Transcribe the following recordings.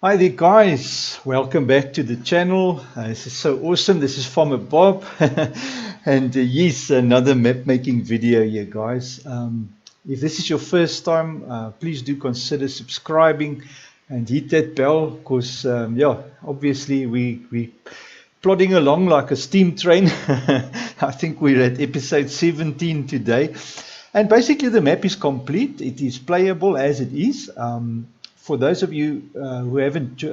Hi there guys, welcome back to the channel. This is so awesome. This is Farmer Bob and yes, another map making video here guys. If this is your first time, please do consider subscribing and hit that bell because yeah, obviously we plodding along like a steam train. I think we're at episode 17 today. And basically the map is complete. It is playable as it is. For those of you who haven't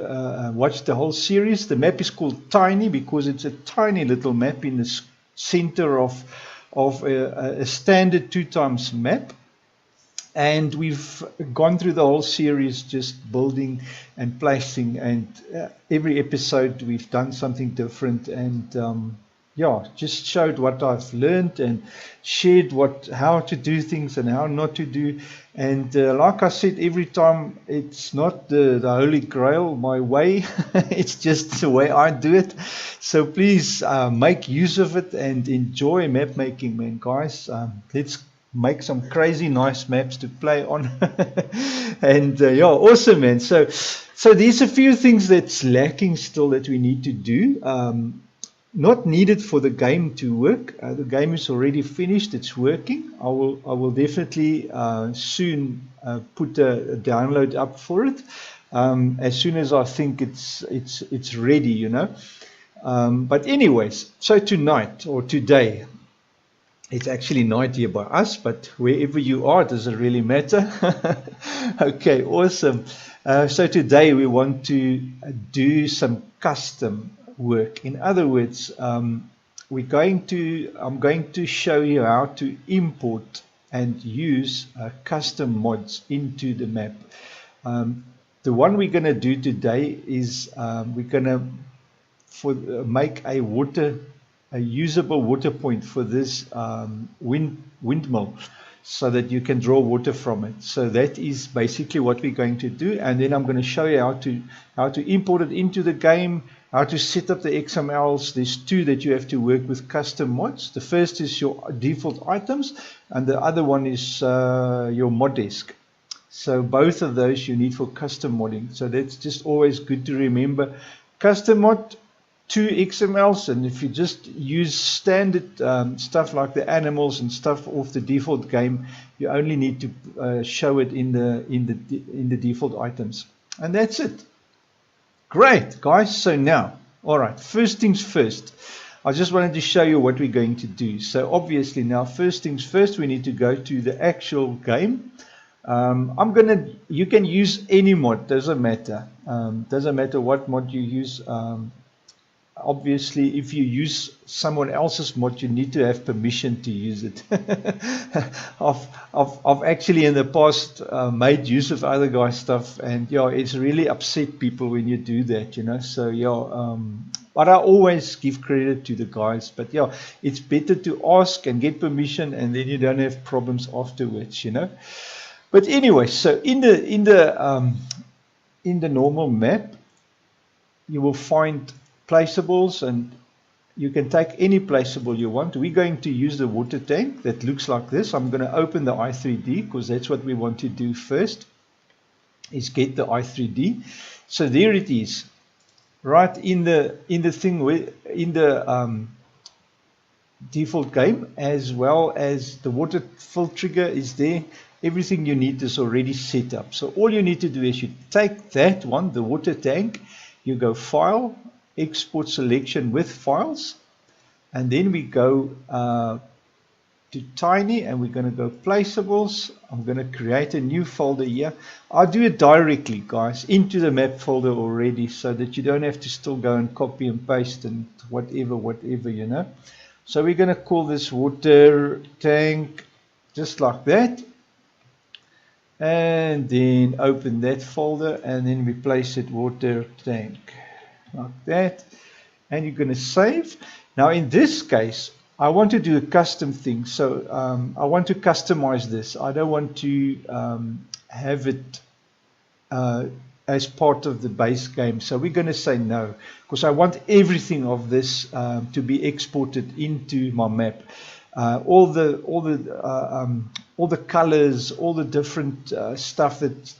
watched the whole series, the map is called Tiny because it's a tiny little map in the center of a standard 2x map. And we've gone through the whole series just building and placing, and every episode we've done something different, and yeah, just showed what I've learned and shared how to do things and how not to do. And like I said, every time it's not the holy grail my way, it's just the way I do it. So please make use of it and enjoy map making, man, guys. Let's make some crazy nice maps to play on. And yeah, awesome, man. So there's a few things that's lacking still that we need to do. Not needed for the game to work. The game is already finished. It's working. I will definitely soon put a download up for it as soon as I think it's ready, you know. But anyways, so tonight or today, it's actually night here by us, but wherever you are, it doesn't really matter. Okay, awesome. So today we want to do some custom work. In other words, I'm going to show you how to import and use custom mods into the map. The one we're going to do today is we're going to make a usable water point for this windmill so that you can draw water from it. So that is basically what we're going to do, and then I'm going to show you how to import it into the game, how to set up the XMLs. There's two that you have to work with custom mods. The first is your default items, and the other one is your mod desk. So both of those you need for custom modding. So that's just always good to remember. Custom mod, two XMLs, and if you just use standard stuff like the animals and stuff off the default game, you only need to show it in the default items, and that's it. Great, guys. So now, all right, first things first, I just wanted to show you what we're going to do. So obviously now, first things first, we need to go to the actual game. You can use any mod, doesn't matter. Doesn't matter what mod you use. Obviously, if you use someone else's mod, you need to have permission to use it. I've actually in the past made use of other guys' stuff, and yeah, it's really upset people when you do that, you know. So yeah, but I always give credit to the guys. But yeah, it's better to ask and get permission, and then you don't have problems afterwards, you know. But anyway, so in the normal map, you will find placeables, and you can take any placeable you want. We're going to use the water tank that looks like this. I'm going to open the i3D because that's what we want to do first, is get the i3D. So there it is, right in the thing, in the default game, as well as the water fill trigger is there. Everything you need is already set up. So all you need to do is you take that one, the water tank, you go File, Export Selection with Files, and then we go to Tiny, and we're going to go Placeables. I'm going to create a new folder here. I'll do it directly, guys, into the map folder already, so that you don't have to still go and copy and paste and whatever, you know. So we're going to call this water tank just like that, and then open that folder, and then we place it water tank like that, and you're going to save. Now in this case, I want to do a custom thing, so I want to customize this. I don't want to have it as part of the base game, so we're going to say no, because I want everything of this to be exported into my map. all the colors, all the different stuff that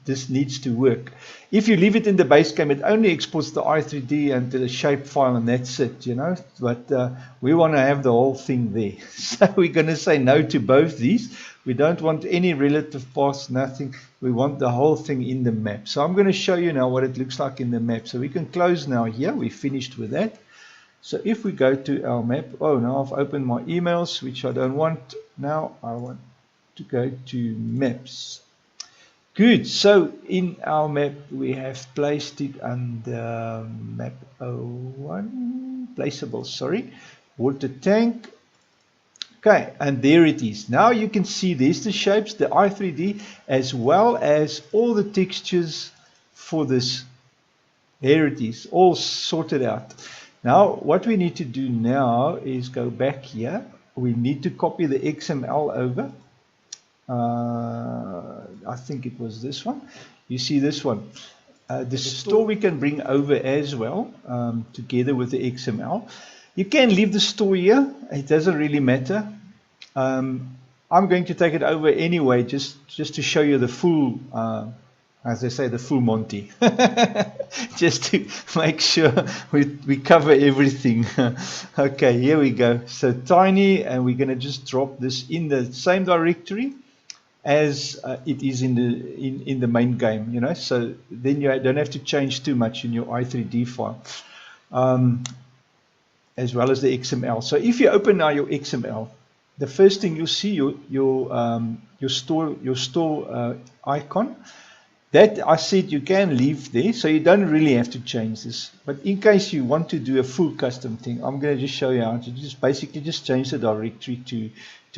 this needs to work. If you leave it in the base game, it only exports the i3D and the shape file, and that's it, you know. But we want to have the whole thing there. So we're going to say no to both these. We don't want any relative paths, nothing. We want the whole thing in the map. So I'm going to show you now what it looks like in the map. So we can close now here. We're finished with that. So if we go to our map, oh, now I've opened my emails, which I don't want. Now I want to go to maps. Good. So in our map, we have placed it under map 01, placeable, sorry, water tank. Okay, and there it is. Now you can see there's the shapes, the i3D, as well as all the textures for this. Here it is, all sorted out. Now, what we need to do now is go back here. We need to copy the XML over. I think it was this one. You see this one. The store we can bring over as well, together with the XML. You can leave the store here. It doesn't really matter. I'm going to take it over anyway, just to show you the full, as they say, the full Monty. Just to make sure we cover everything. Okay, here we go. So tiny, and we're going to just drop this in the same directory as it is in the main game, you know. So then you don't have to change too much in your i3D file, as well as the XML. So if you open now your XML, the first thing you'll see your store icon. That I said you can leave there, so you don't really have to change this. But in case you want to do a full custom thing, I'm going to just show you how to basically change the directory to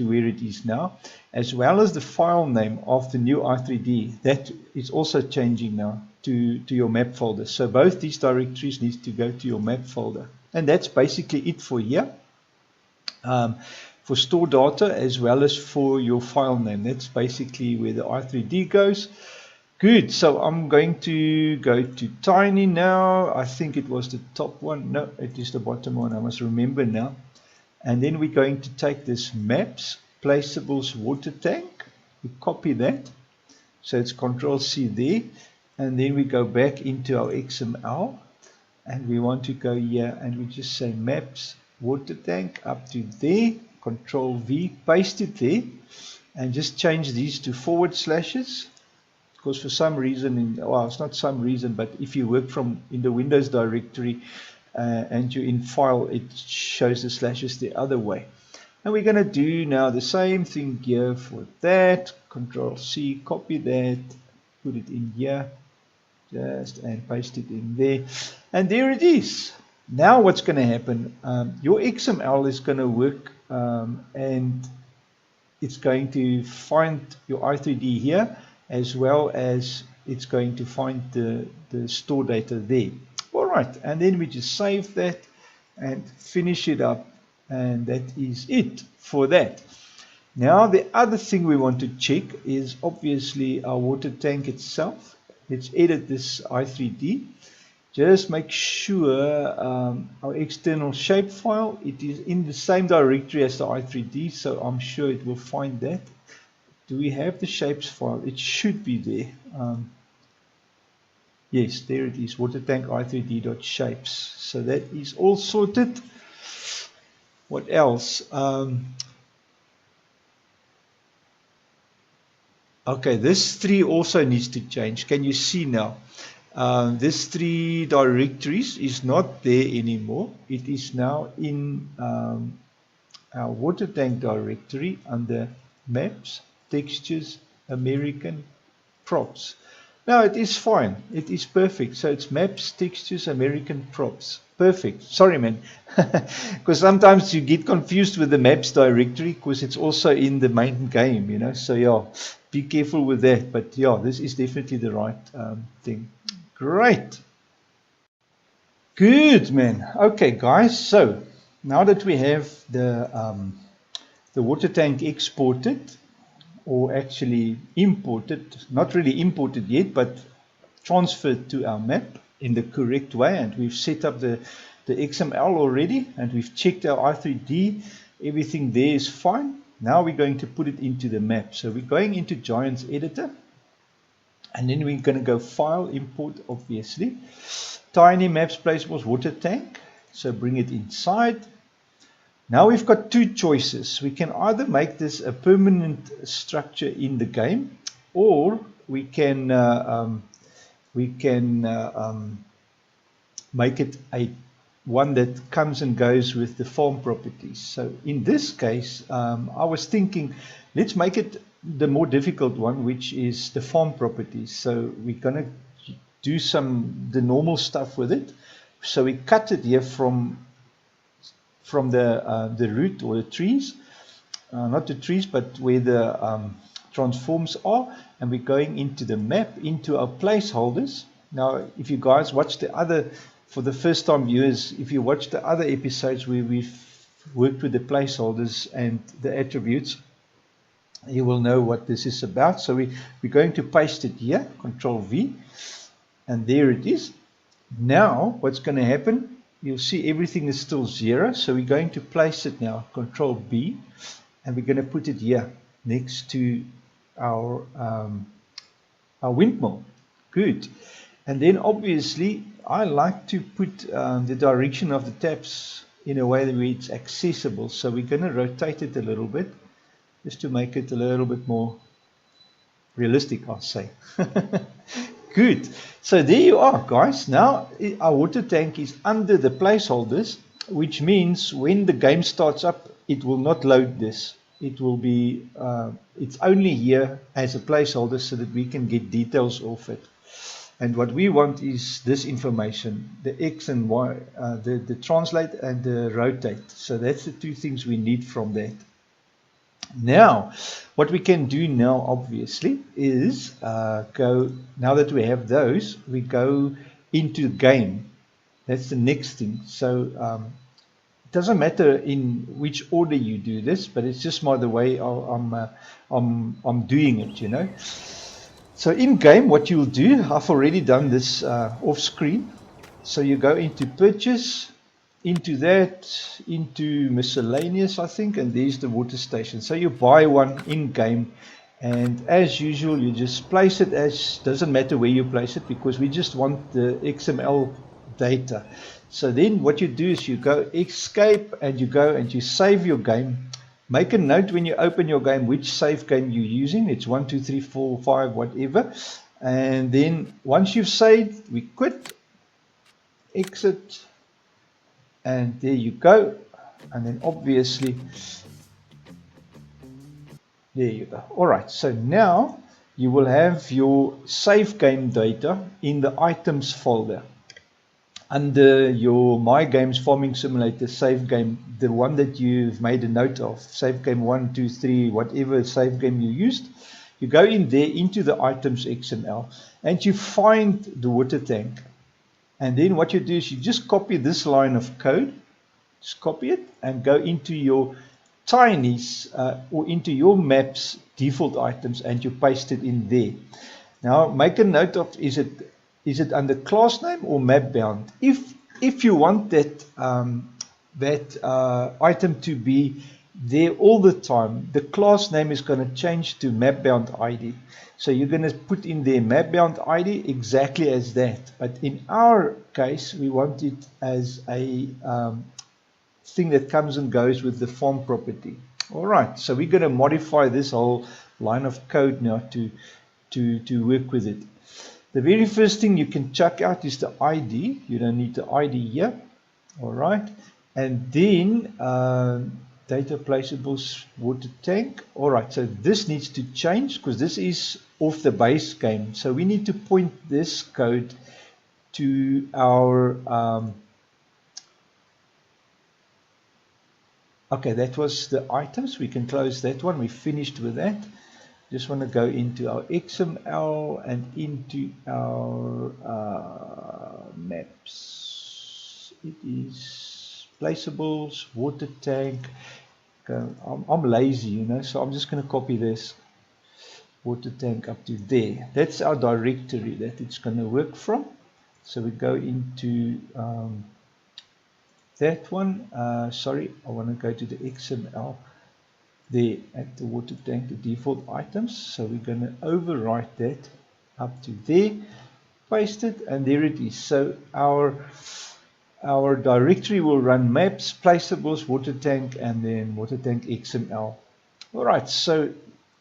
where it is now, as well as the file name of the new i3D. That is also changing now to your map folder. So both these directories need to go to your map folder. And that's basically it for here. For store data as well as for your file name. That's basically where the i3D goes. Good, so I'm going to go to Tiny now. I think it was the top one. No, it is the bottom one. I must remember now. And then we're going to take this maps, placeables, water tank. We copy that. So it's Control-C there. And then we go back into our XML. And we want to go here and we just say maps, water tank up to there. Control-V, paste it there. And just change these to forward slashes. Because for some reason, well, it's not some reason, but if you work in the Windows directory and you're in file, it shows the slashes the other way. And we're going to do now the same thing here for that. Control-C, copy that, put it in here, and paste it in there. And there it is. Now what's going to happen? Your XML is going to work and it's going to find your i3D here, as well as it's going to find the store data there. All right, and then we just save that and finish it up, and that is it for that. Now the other thing we want to check is obviously our water tank itself. Let's edit this i3D. Just make sure our external shapefile, it is in the same directory as the i3D, so I'm sure it will find that. Do we have the shapes file? It should be there. Yes, there it is, water tank i3d.shapes. So that is all sorted. What else? Okay, this 3 also needs to change. Can you see now? This 3 directories is not there anymore. It is now in our water tank directory under maps, textures, American, props. Now it is fine. It is perfect. So it's maps, textures, American, props. Perfect. Sorry, man. Because sometimes you get confused with the maps directory because it's also in the main game, you know. So yeah, be careful with that. But yeah, this is definitely the right thing. Great. Good, man. Okay, guys. So now that we have the water tank exported, or actually imported, not really imported yet, but transferred to our map in the correct way, and we've set up the XML already, and we've checked our i3D Everything there is fine. Now we're going to put it into the map. So we're going into Giants Editor, and then we're going to go File, Import, obviously. Tiny Maps, Placeables, Water Tank. So bring it inside. Now we've got two choices. We can either make this a permanent structure in the game, or we can make it a one that comes and goes with the farm properties. So in this case, I was thinking, let's make it the more difficult one, which is the farm properties. So we're going to do the normal stuff with it. So we cut it here from the root or the trees, not the trees, but where the transforms are, and we're going into the map, into our placeholders. Now, if you guys watch for the first time viewers, if you watch the other episodes where we've worked with the placeholders and the attributes, you will know what this is about. So we're going to paste it here, Control V, and there it is. Now, what's going to happen, you'll see everything is still 0. So we're going to place it now, Control B, and we're going to put it here next to our windmill. Good. And then obviously, I like to put the direction of the taps in a way that it's accessible. So we're going to rotate it a little bit, just to make it a little bit more realistic, I'll say. Good. So there you are, guys. Now our water tank is under the placeholders, which means when the game starts up, it will not load this. It will be, it's only here as a placeholder so that we can get details of it. And what we want is this information, the X and Y, the translate and the rotate. So that's the two things we need from that. Now, what we can do now, obviously, is now that we have those, we go into game. That's the next thing. So it doesn't matter in which order you do this, but it's just the way I'm doing it, you know. So in game, what you'll do, I've already done this off screen. So you go into purchase, into that, into miscellaneous, I think, and there's the water station. So you buy one in game, and as usual, you just place it doesn't matter where you place it, because we just want the XML data. So then what you do is you go escape, and you go and you save your game. Make a note when you open your game which save game you're using. It's 1, 2, 3, 4, 5, whatever. And then once you've saved, we quit, exit, and there you go. And then obviously, there you go. All right, so now you will have your save game data in the items folder under your My Games Farming Simulator save game, the one that you've made a note of, save game 1, 2, 3, whatever save game you used. You go in there into the items XML and you find the water tank. And then what you do is you just copy this line of code, just copy it and go into your tinies or into your maps default items, and you paste it in there. Now make a note of, is it under class name or map bound? If you want that item to be there all the time, the class name is going to change to map bound ID. So you're going to put in there map bound ID exactly as that. But in our case, we want it as a thing that comes and goes with the farm property. All right, so we're going to modify this whole line of code now to work with it. The very first thing you can check out is the ID. You don't need the ID here. All right, and then data placeables, water tank. All right, so this needs to change because this is off the base game. So we need to point this code to our okay, that was the items. We can close that one. We finished with that. Just want to go into our XML and into our maps. It is placeables, water tank. I'm lazy, you know, so I'm just going to copy this water tank up to there. That's our directory that it's going to work from. So we go into that one. Sorry, I want to go to the XML there at the water tank, the default items. So we're going to overwrite that up to there, paste it, and there it is. So our directory will run maps, placeables, water tank, and then water tank XML. All right, so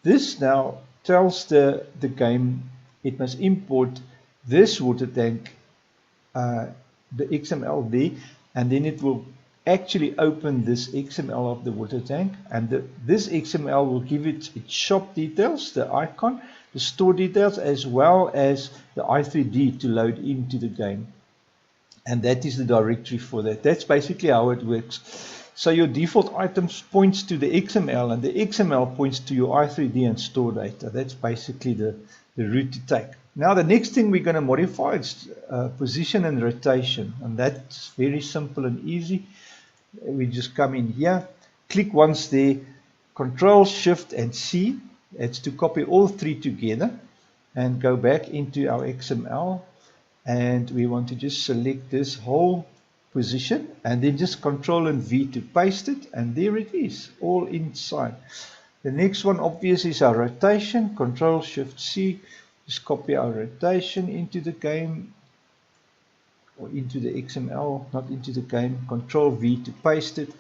this now tells the game it must import this water tank, the XML there, and then it will actually open this XML of the water tank, and this XML will give it its shop details, the icon, the store details, as well as the i3D to load into the game. And that is the directory for that. That's basically how it works. So your default items points to the XML, and the XML points to your i3D and store data. That's basically the route to take. Now the next thing we're going to modify is position and rotation, and that's very simple and easy. We just come in here, click once there, Control Shift and C. It's to copy all three together, and go back into our XML. And we want to just select this whole position, and then just Control and V to paste it, and there it is, all inside. The next one obviously is our rotation. Control Shift C, just copy our rotation into the game, or into the XML, not into the game. Control V to paste it,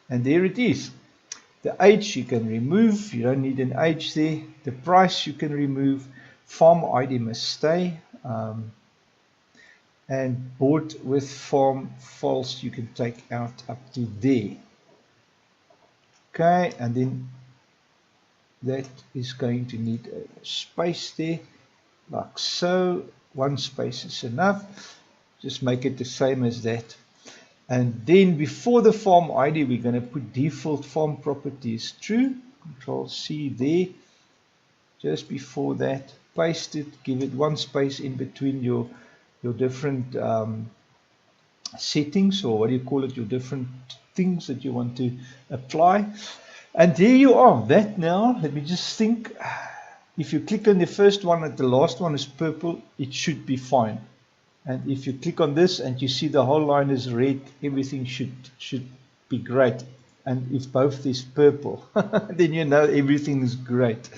and there it is. The age you can remove, you don't need an age there. The price you can remove. Farm ID must stay. And bought with farm false you can take out up to there. Okay, and then that is going to need a space there, like so. One space is enough. Just make it the same as that. And then before the farm ID, we're going to put default farm properties true. Control C there. Just before that, paste it, give it one space in between your different settings, or what do you call it, your different things that you want to apply. And there you are. That now, let me just think. If you click on the first one and the last one is purple, it should be fine. And if you click on this and you see the whole line is red, everything should be great. And if both is purple, then you know everything is great.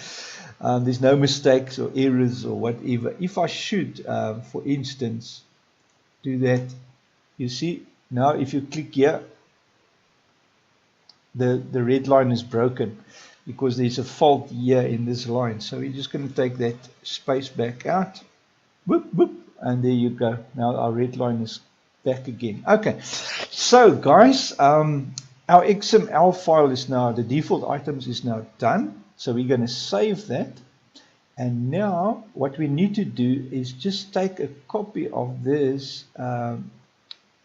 There's no mistakes or errors or whatever. If I should, for instance, do that, you see, now if you click here, the red line is broken because there's a fault here in this line. So we're just going to take that space back out. Whoop, whoop, and there you go. Now our red line is back again. Okay, so guys, our XML file is now, the default items is now done. So we're going to save that. And now what we need to do is just take a copy of this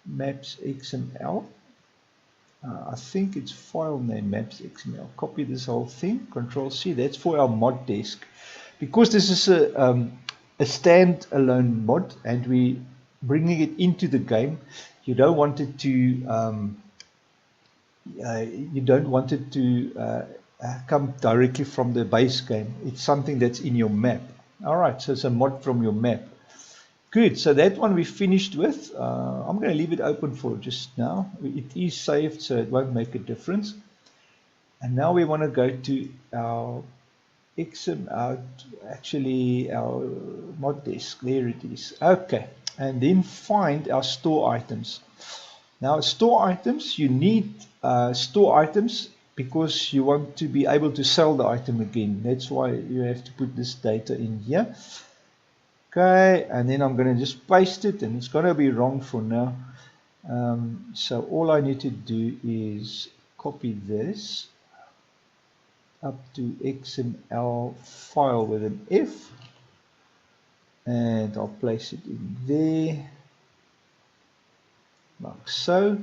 maps XML. I think it's file name maps XML. Copy this whole thing, Control C. That's for our mod desk. Because this is a standalone mod and we bringing it into the game, you don't want it to come directly from the base game. It's something that's in your map. All right, so it's a mod from your map. Good, so that one we finished with. I'm going to leave it open for just now. It is saved, so it won't make a difference. And now we want to go to our actually our mod desk. There it is. Okay, and then find our store items. Now store items, you need store items because you want to be able to sell the item again. That's why you have to put this data in here. Okay, and then I'm going to just paste it, and it's going to be wrong for now. So all I need to do is copy this up to XML file with an F, and I'll place it in there, like so.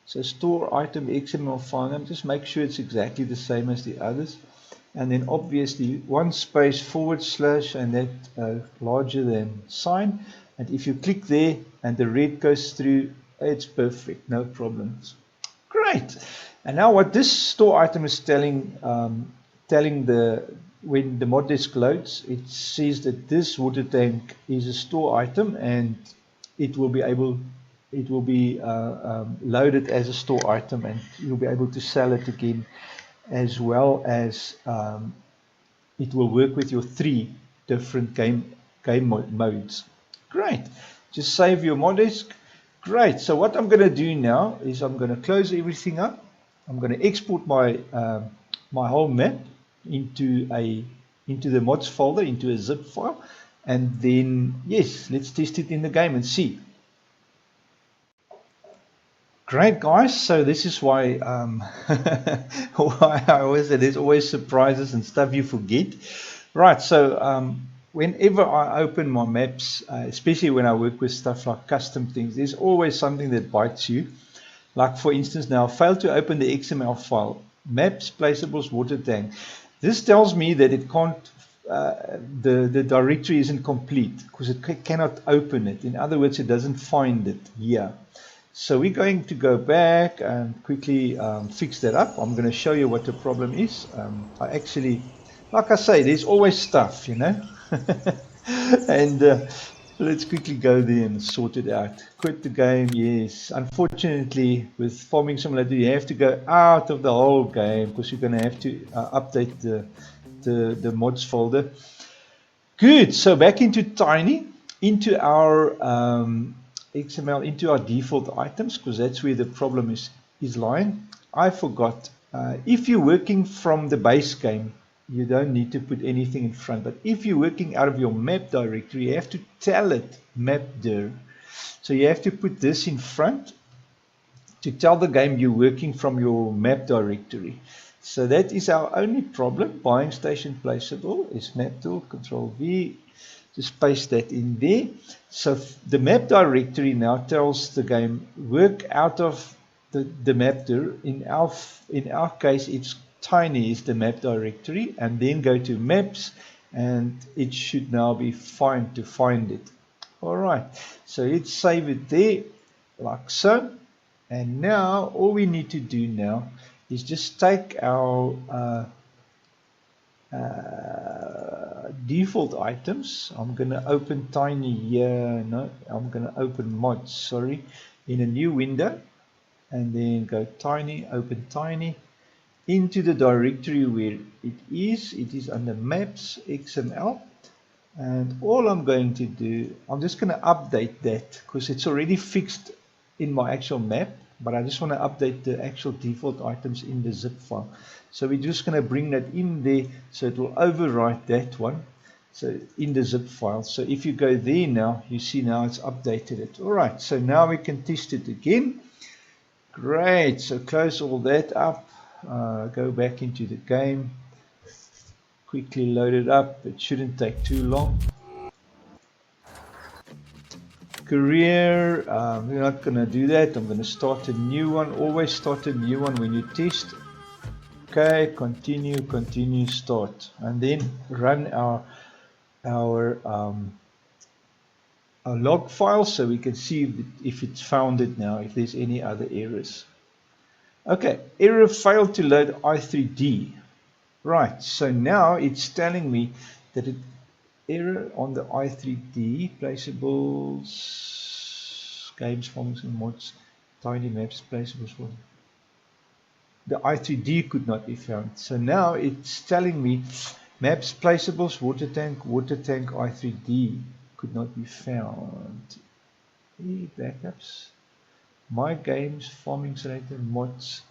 So store item XML file name, just make sure it's exactly the same as the others. And then obviously one space / and that larger than sign. And if you click there and the red goes through, it's perfect, no problems. Great. And now what this store item is telling when the mod desk loads, it says that this water tank is a store item and it will be able it will be loaded as a store item, and you'll be able to sell it again, as well as it will work with your 3 different game modes. Great. Just save your mod disk. Great. So what I'm going to do now is I'm going to close everything up. I'm going to export my my whole map into the mods folder, into a zip file, and then yes, let's test it in the game and see. Great, guys. So this is why why I always say there's always surprises and stuff you forget. Right. So whenever I open my maps, especially when I work with stuff like custom things, there's always something that bites you. Like for instance, now I failed to open the XML file, maps, placeables, water tank. This tells me that it can't. The directory isn't complete because it cannot open it. In other words, it doesn't find it here. So we're going to go back and quickly fix that up. I'm going to show you what the problem is. I actually, like I say, there's always stuff, you know. And let's quickly go there and sort it out. Quit the game, yes. Unfortunately, with Farming Simulator, you have to go out of the whole game because you're going to have to update the mods folder. Good. So back into Tiny, into our XML, into our default items, because that's where the problem is lying. I forgot. If you're working from the base game, you don't need to put anything in front. But if you're working out of your map directory, you have to tell it mapdir. So you have to put this in front to tell the game you're working from your map directory. So that is our only problem. Buying station placeable is map tool, Control V. Just paste that in there. So the map directory now tells the game work out of the map dir. In our case, it's Tiny is the map directory, and then go to maps, and it should now be fine to find it. All right. So let's save it there, like so. And now all we need to do now is just take our default items. I'm going to open Tiny here. No, I'm going to open mods, sorry, in a new window, and then go Tiny, open Tiny, into the directory where it is under maps XML. And all I'm going to do, I'm just going to update that because it's already fixed in my actual map, but I just want to update the actual default items in the zip file. So we're just going to bring that in there, so it will overwrite that one, so in the zip file. So if you go there now, you see now it's updated it. All right, so now we can test it again. Great. So close all that up, go back into the game, quickly load it up. It shouldn't take too long. Career, we're not going to do that. I'm going to start a new one. Always start a new one when you test. Okay, continue, start, and then run our log file so we can see if it's found it now, if there's any other errors. Okay, error failed to load i3D. Right, so now it's telling me that error on the i3D, placeables, games, forms and mods, tiny maps, placeables. The i3D could not be found. So now it's telling me maps, placeables, water tank, i3D could not be found. Backups, my games, farming simulator, mods.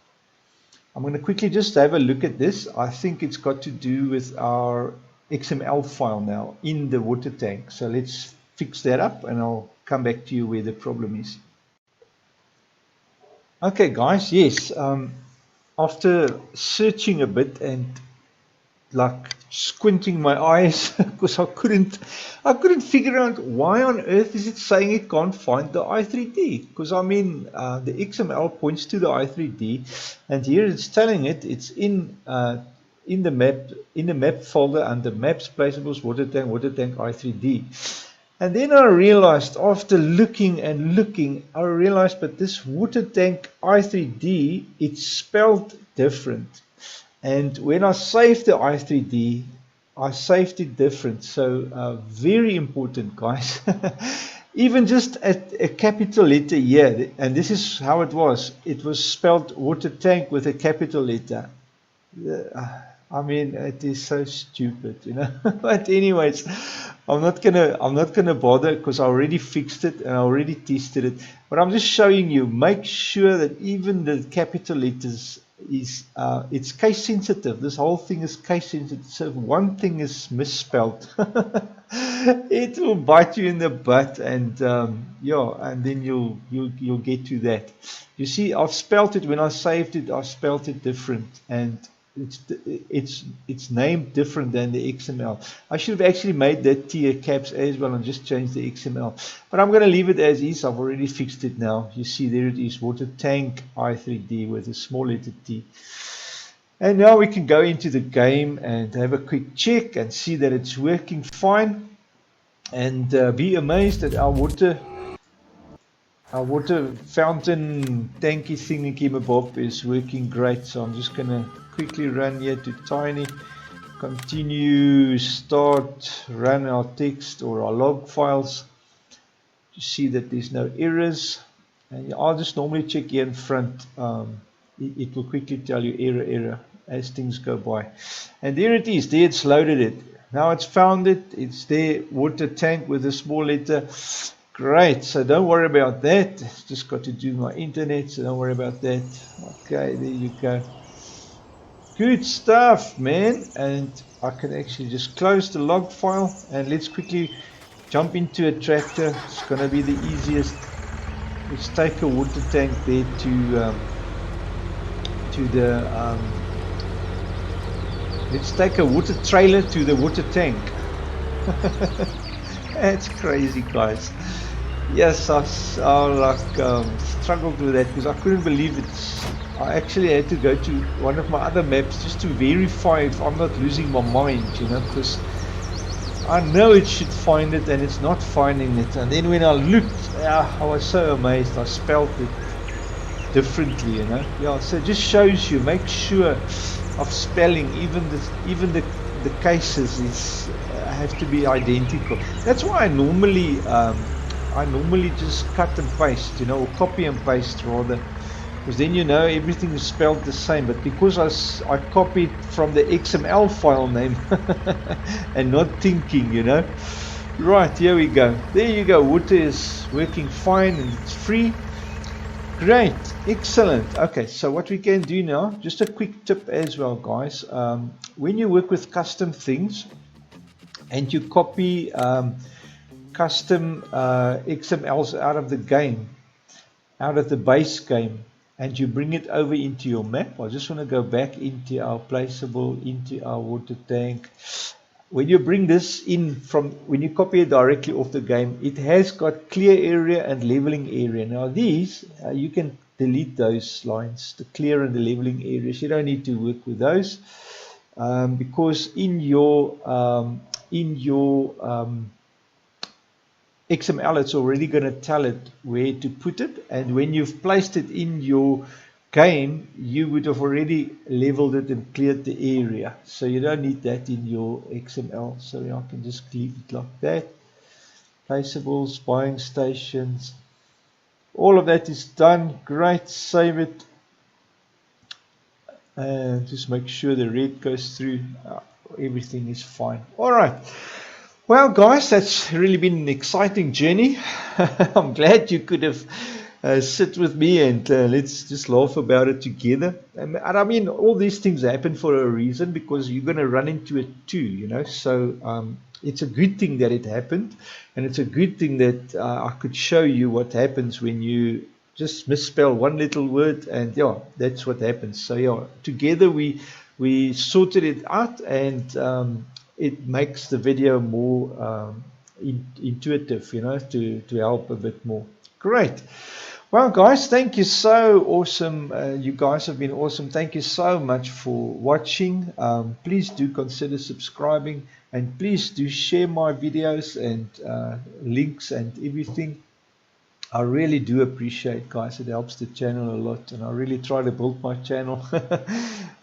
I'm going to quickly just have a look at this. I think it's got to do with our XML file now in the water tank. So let's fix that up and I'll come back to you where the problem is. Okay guys, yes, after searching a bit and like squinting my eyes because I couldn't figure out why on earth is it saying it can't find the i3D, because I mean the XML points to the i3D and here it's telling it it's in the map folder under maps, placeables, water tank i3D. And then I realized, after looking and looking, I realized, but this water tank i3D, it's spelled different. And when I saved the i3D, I saved it different. So very important, guys. Even just a capital letter here, and this is how it was. It was spelled water tank with a capital letter. I mean, it is so stupid, you know. But anyways, I'm not gonna bother because I already fixed it and I already tested it. But I'm just showing you. Make sure that even the capital letters is it's case sensitive. This whole thing is case sensitive. So if one thing is misspelled, it will bite you in the butt, and yeah, and then you'll get to that. You see, I've spelt it when I saved it. I spelt it different, and it's named different than the XML. I should have actually made that T a caps as well and just changed the XML. But I'm going to leave it as is. I've already fixed it now. You see, there it is, water tank I3D with a small letter T. And now we can go into the game and have a quick check and see that it's working fine. And be amazed that our water fountain tanky thingy bob is working great. So I'm just going to quickly run here to Tiny, continue, start, run our text or our log files to see that there's no errors. And I'll just normally check here in front. It will quickly tell you error as things go by. And there it is. There it's loaded it. Now it's found it. It's there, water tank with a small letter. Great. So don't worry about that. Just got to do my internet, so don't worry about that. Okay, there you go. Good stuff, man. And I can actually just close the log file and let's quickly jump into a tractor. It's going to be the easiest. Let's take a water tank there let's take a water trailer to the water tank. That's crazy, guys. Yes, I struggled with that because I couldn't believe it. I actually had to go to one of my other maps just to verify if I'm not losing my mind, you know, because I know it should find it and it's not finding it. And then when I looked, I was so amazed. I spelled it differently, you know. Yeah, so it just shows you, make sure of spelling, even the cases is have to be identical. That's why I normally just cut and paste, you know, or copy and paste rather, because then you know everything is spelled the same. But because I copied from the XML file name and not thinking, you know. Right, here we go. There you go. Water is working fine and it's free. Great, excellent. Okay, so what we can do now, just a quick tip as well, guys. When you work with custom things and you copy custom XMLs out of the game, out of the base game, and you bring it over into your map. I just want to go back into our placeable, into our water tank. When you bring this in when you copy it directly off the game, it has got clear area and leveling area. Now these, you can delete those lines, the clear and the leveling areas. You don't need to work with those because in your XML, it's already going to tell it where to put it, and when you've placed it in your game, you would have already leveled it and cleared the area, so you don't need that in your XML. So I can just leave it like that. Placeables, buying stations, all of that is done. Great, save it and just make sure the red goes through. Everything is fine. All right. Well, guys, that's really been an exciting journey. I'm glad you could have sit with me and let's just laugh about it together. And I mean, all these things happen for a reason, because you're going to run into it too, you know. So it's a good thing that it happened, and it's a good thing that I could show you what happens when you just misspell one little word, and yeah, that's what happens. So yeah, together we sorted it out, and it makes the video more intuitive, you know, to help a bit more. Great. Well, guys, thank you so awesome. You guys have been awesome. Thank you so much for watching. Please do consider subscribing, and please do share my videos and links and everything. I really do appreciate, guys. It helps the channel a lot, and I really try to build my channel.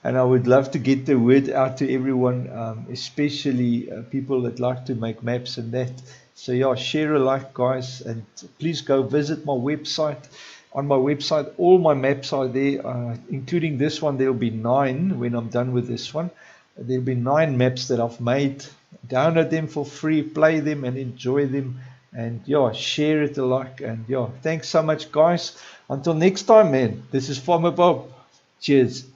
And I would love to get the word out to everyone, especially people that like to make maps and that. So yeah, share alike, guys, and please go visit my website. On my website, all my maps are there, including this one. There will be 9 when I'm done with this one. There will be 9 maps that I've made. Download them for free, play them, and enjoy them. And yeah, share it alike. And yeah, thanks so much, guys. Until next time, man. This is Farmer Bob. Cheers.